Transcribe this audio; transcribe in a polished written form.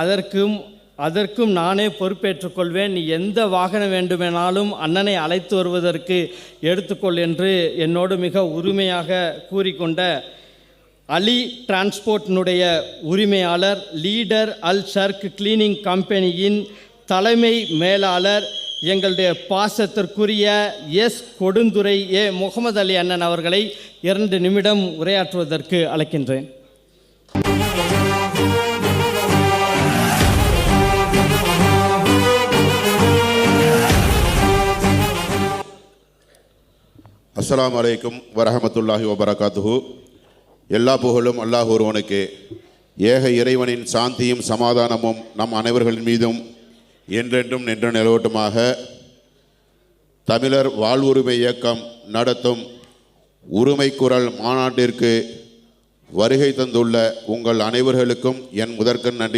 அதற்கும் நானே பொறுப்பேற்றுக் கொள்வேன். நீ எந்த வாகனம் வேண்டுமானாலும் அண்ணனை அழைத்து வருவதற்கு எடுத்துக்கொள் என்று என்னோடு மிக உரிமையாக கூறிக்கொண்ட அலி டிரான்ஸ்போர்ட்டினுடைய உரிமையாளர், லீடர் அல் ஷர்க் கிளீனிங் கம்பெனியின் தலைமை மேலாளர், எங்களுடைய பாசத்திற்குரிய எஸ் கொடுந்துறை முகமது அலி அண்ணன் அவர்களை 2 நிமிடம் உரையாற்றுவதற்கு அழைக்கின்றேன். அஸ்ஸலாமு அலைக்கும் வரஹமத்துல்லாஹி வபரகாத்துஹு. எல்லா புகழும் அல்லாஹ் ஒருவனுக்கு. ஏக இறைவனின் சாந்தியும் சமாதானமும் நம் அனைவர்களின் மீதும் என்றென்றும் நின்று நிலவட்டுமாக. தமிழர் வாழ்வுரிமை இயக்கம் நடத்தும் உரிமை குரல் மாநாட்டிற்கு வருகை தந்துள்ள உங்கள் அனைவர்களுக்கும் என் முதற்கண் நன்றி